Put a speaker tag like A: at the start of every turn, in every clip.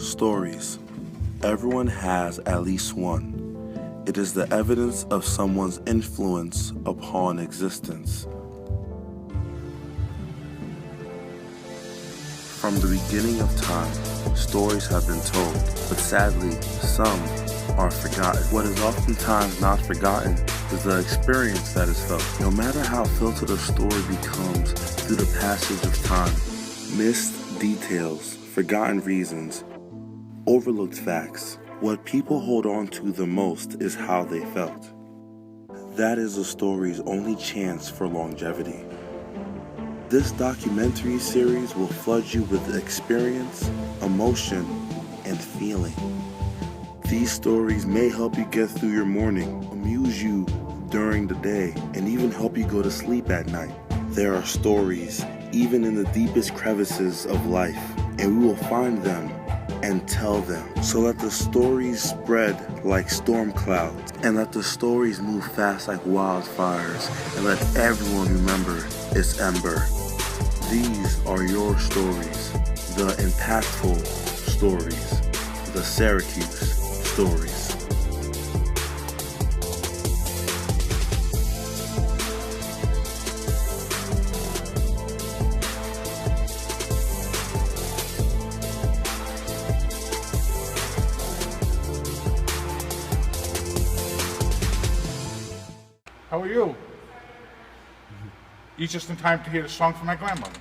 A: Stories. Everyone has at least one. It is the evidence of someone's influence upon existence. From the beginning of time, stories have been told, but sadly, some are forgotten. What is oftentimes not forgotten is the experience that is felt. No matter how filtered a story becomes through the passage of time, missed details, forgotten reasons, overlooked facts, what people hold on to the most is how they felt. That is a story's only chance for longevity. This documentary series will flood you with experience, emotion, and feeling. These stories may help you get through your morning, amuse you during the day, and even help you go to sleep at night. There are stories even in the deepest crevices of life, and we will find them and tell them. So let the stories spread like storm clouds, and let the stories move fast like wildfires, and let everyone remember its ember. These are your stories, the impactful stories, the Syracuse stories.
B: How are you? You just in time to hear the song from my grandmother.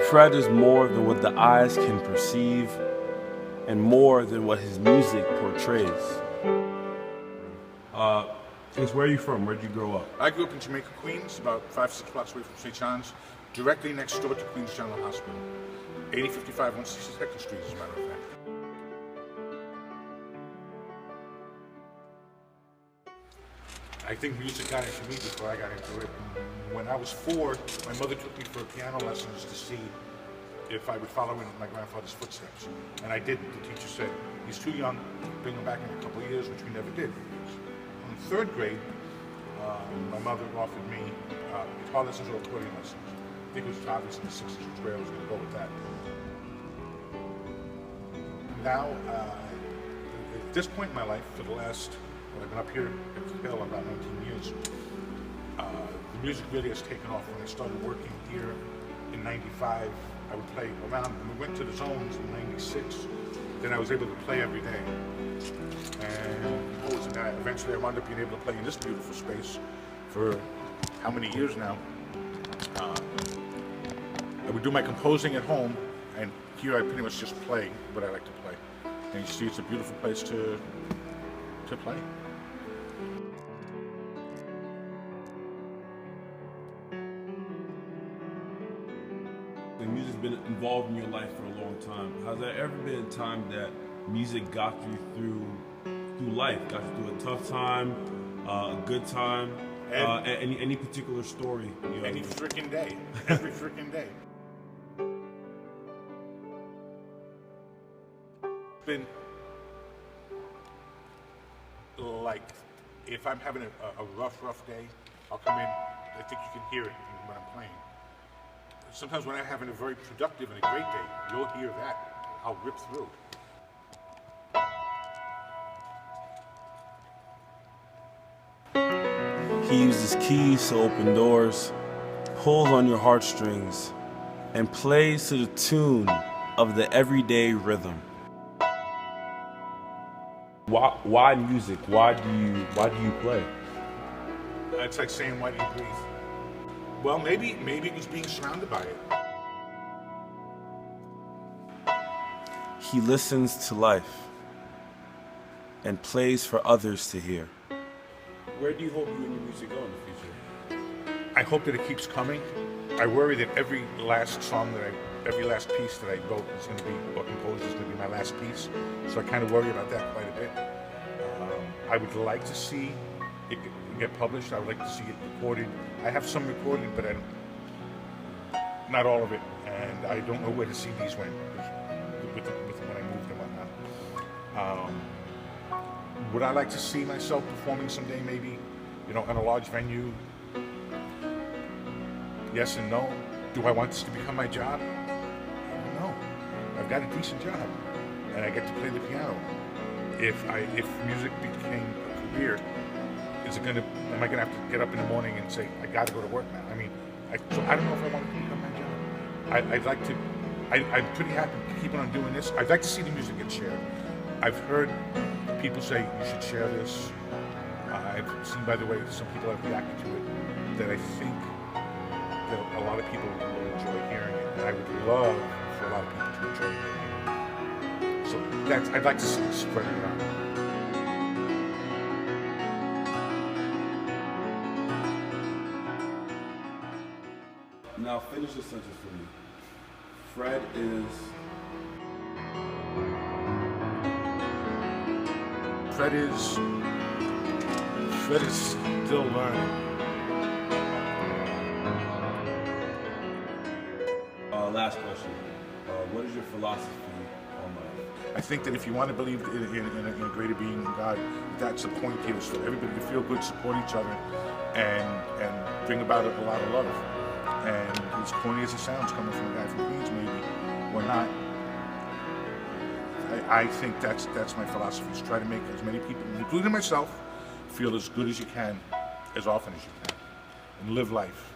C: Fred is more than what the eyes can perceive, and more than what his music portrays. Where are you from? Where'd you grow up?
B: I grew up in Jamaica, Queens, about 5-6 blocks away from St. John's, directly next door to Queens General Hospital. 8055 162nd Street, as a matter of fact. I think music got into me before I got into it. When I was 4, my mother took me for piano lessons to see if I would follow in my grandfather's footsteps. And I did. The teacher said, he's too young, bring him back in a couple of years, which we never did. In 3rd grade, my mother offered me guitar lessons or accordion lessons. I think it was obvious in the 60s which way I was going to go with that. Now, at this point in my life, for the last, I've been up here at the Hill about 19 years, the music really has taken off. When I started working here in 95, I would play around. When we went to the zones in 96, then I was able to play every day. And eventually I wound up being able to play in this beautiful space for how many years now. I would do my composing at home, and here I pretty much just play what I like to play. And you see, it's a beautiful place to play.
C: The music's been involved in your life for a long time. Has there ever been a time that music got you through life, got you through a tough time, a good time, any particular story?
B: Any freaking day, every freaking day. Been like, if I'm having a rough day, I'll come in. I think you can hear it when I'm playing. Sometimes when I'm having a very productive and a great day, you'll hear that. I'll rip through.
C: He uses keys to open doors, pulls on your heartstrings, and plays to the tune of the everyday rhythm. Why music? Why do you play?
B: It's like saying, why do you breathe? Well, maybe it was being surrounded by it.
C: He listens to life and plays for others to hear. Where do you hope you and your music go in the future?
B: I hope that it keeps coming. I worry that every last piece that I wrote is going to be, or composed, is going to be my last piece. So I kind of worry about that quite a bit. I would like to see it get published. I would like to see it recorded. I have some recorded, but not all of it. And I don't know where the CDs went with when I moved them whatnot. Would I like to see myself performing someday? Maybe in a large venue. Yes and no. Do I want this to become my job? I don't know. I've got a decent job, and I get to play the piano. If music became a career, am I gonna have to get up in the morning and say, I gotta go to work now? I mean, so I don't know if I want it to become my job. I'd like to, I'm pretty happy keeping on doing this. I'd like to see the music get shared. I've heard people say, you should share this. I've seen, by the way, some people have reacted to it, that I think that a lot of people will enjoy hearing it. And I would love for a lot of people to enjoy hearing it. So I'd like to see it spread around.
C: Now finish the sentence for me. Fred is
B: still learning.
C: Last question. What is your philosophy on life?
B: I think that if you want to believe in a greater being than God, that's the point here, is for everybody to feel good, support each other, and bring about a lot of love. And as corny as it sounds, coming from a guy from Queens, maybe, or not, I think that's my philosophy, is try to make as many people, including myself, feel as good as you can, as often as you can, and live life.